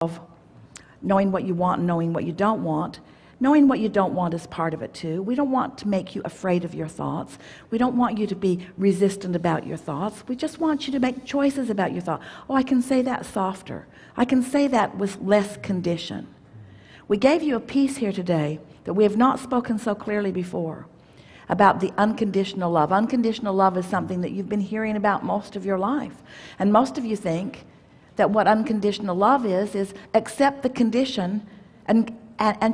of knowing what you want and knowing what you don't want. Knowing what you don't want is part of it too. We don't want to make you afraid of your thoughts. We don't want you to be resistant about your thoughts. We just want you to make choices about your thought. Oh, I can say that softer. I can say that with less condition. We gave you a piece here today that we have not spoken so clearly before about the unconditional love. Unconditional love is something that you've been hearing about most of your life. And most of you think that what unconditional love is accept the condition and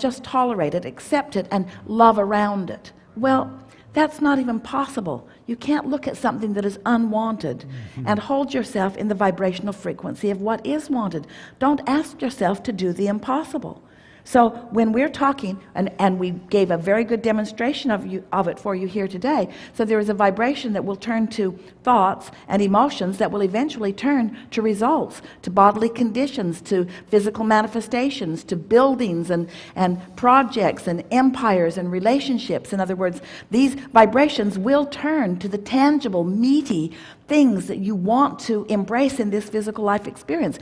just tolerate it, accept it, and love around it. Well, that's not even possible. You can't look at something that is unwanted and hold yourself in the vibrational frequency of what is wanted. Don't ask yourself to do the impossible. So when we're talking, and we gave a very good demonstration of it for you here today, so there is a vibration that will turn to thoughts and emotions that will eventually turn to results, to bodily conditions, to physical manifestations, to buildings and projects and empires and relationships. In other words, these vibrations will turn to the tangible, meaty things that you want to embrace in this physical life experience.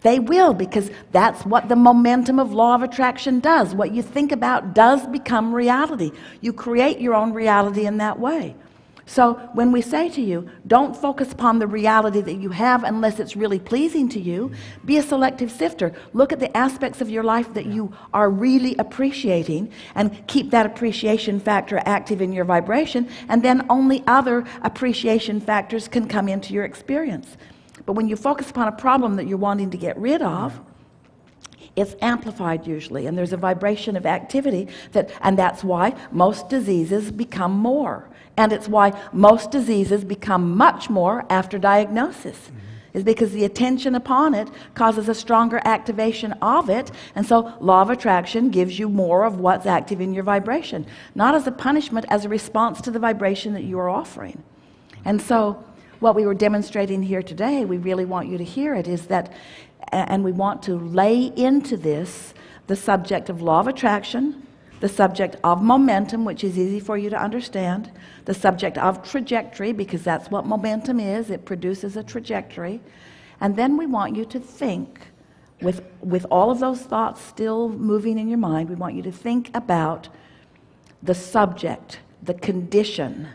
They will, because that's what the momentum of law of attraction does. What you think about does become reality. You create your own reality in that way. So when we say to you, don't focus upon the reality that you have unless it's really pleasing to you. Be a selective sifter. Look at the aspects of your life that you are really appreciating and keep that appreciation factor active in your vibration, and then only other appreciation factors can come into your experience. But when you focus upon a problem that you're wanting to get rid of, it's amplified usually, and there's a vibration of activity and that's why most diseases become more. And it's why most diseases become much more after diagnosis. Is because the attention upon it causes a stronger activation of it, and so law of attraction gives you more of what's active in your vibration, not as a punishment, as a response to the vibration that you are offering. And so what we were demonstrating here today, we really want you to hear it, is that, and we want to lay into this the subject of law of attraction, the subject of momentum, which is easy for you to understand, the subject of trajectory, because that's what momentum is. It produces a trajectory. And then we want you to think, with all of those thoughts still moving in your mind, we want you to think about the subject, the condition.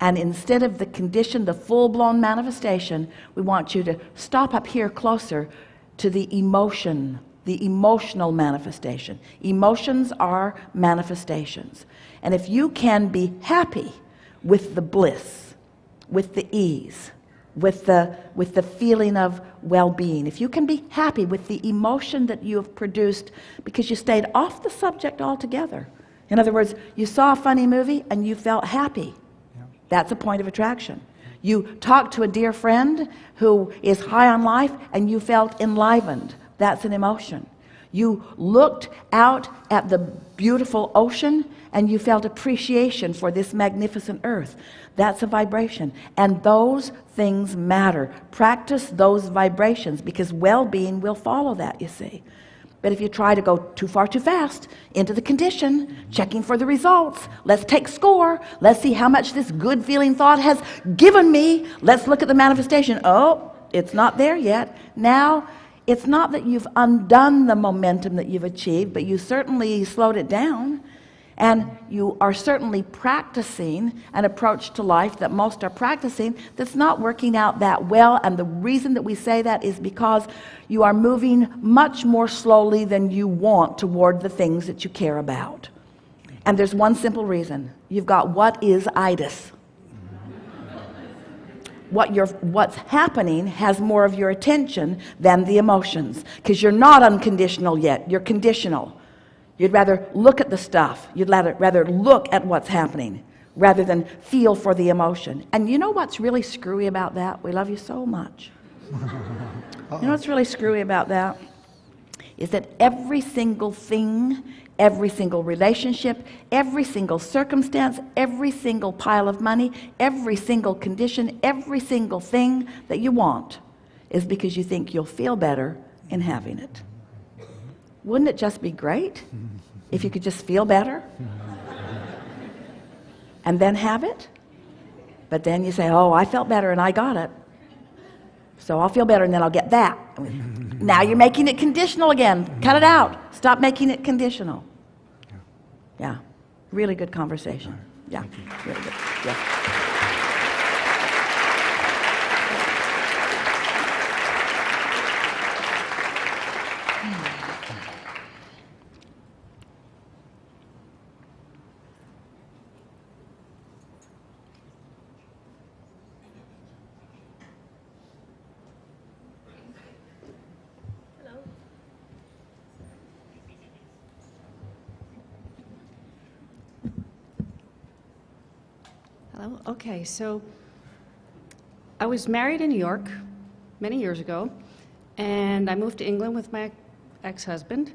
And instead of the condition, the full-blown manifestation, we want you to stop up here closer to the emotion, the emotional manifestation. Emotions are manifestations. And if you can be happy with the bliss, with the ease, with the feeling of well-being, if you can be happy with the emotion that you have produced because you stayed off the subject altogether. In other words, you saw a funny movie and you felt happy. That's a point of attraction. You talked to a dear friend who is high on life and you felt enlivened. That's an emotion. You looked out at the beautiful ocean and you felt appreciation for this magnificent earth. That's a vibration. And those things matter. Practice those vibrations, because well-being will follow that, you see. But if you try to go too far too fast into the condition, checking for the results, let's take score, let's see how much this good feeling thought has given me, let's look at the manifestation. Oh, it's not there yet. Now, it's not that you've undone the momentum that you've achieved, but you certainly slowed it down. And you are certainly practicing an approach to life that most are practicing that's not working out that well. And the reason that we say that is because you are moving much more slowly than you want toward the things that you care about. And there's one simple reason. You've got what is itis. What's happening has more of your attention than the emotions, because you're not unconditional yet. You're conditional. You'd rather look at the stuff. You'd rather look at what's happening rather than feel for the emotion. And you know what's really screwy about that? We love you so much. You know what's really screwy about that? Is that every single thing, every single relationship, every single circumstance, every single pile of money, every single condition, every single thing that you want is because you think you'll feel better in having it. Wouldn't it just be great if you could just feel better and then have it? But then you say, oh, I felt better and I got it. So I'll feel better, and then I'll get that. Now you're making it conditional again. Cut it out. Stop making it conditional. Yeah. Really good conversation. Yeah. Really good. Yeah. Hello. Okay, so I was married in New York many years ago, and I moved to England with my ex-husband,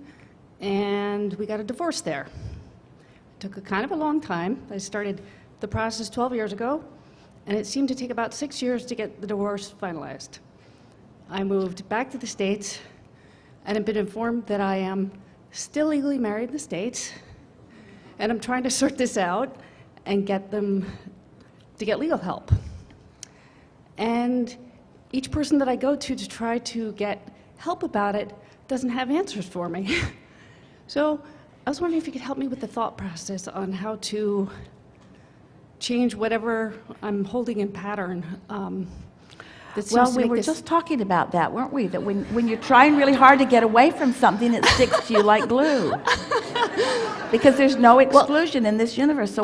and we got a divorce there. It took a kind of a long time. I started the process 12 years ago, and it seemed to take about 6 years to get the divorce finalized. I moved back to the States, and have been informed that I am still legally married in the States, and I'm trying to sort this out and get them to get legal help. And each person that I go to try to get help about it doesn't have answers for me. So I was wondering if you could help me with the thought process on how to change whatever I'm holding in pattern. Well, we were just talking about that, weren't we? That when you're trying really hard to get away from something, it sticks to you like glue. Because there's no exclusion in this universe. So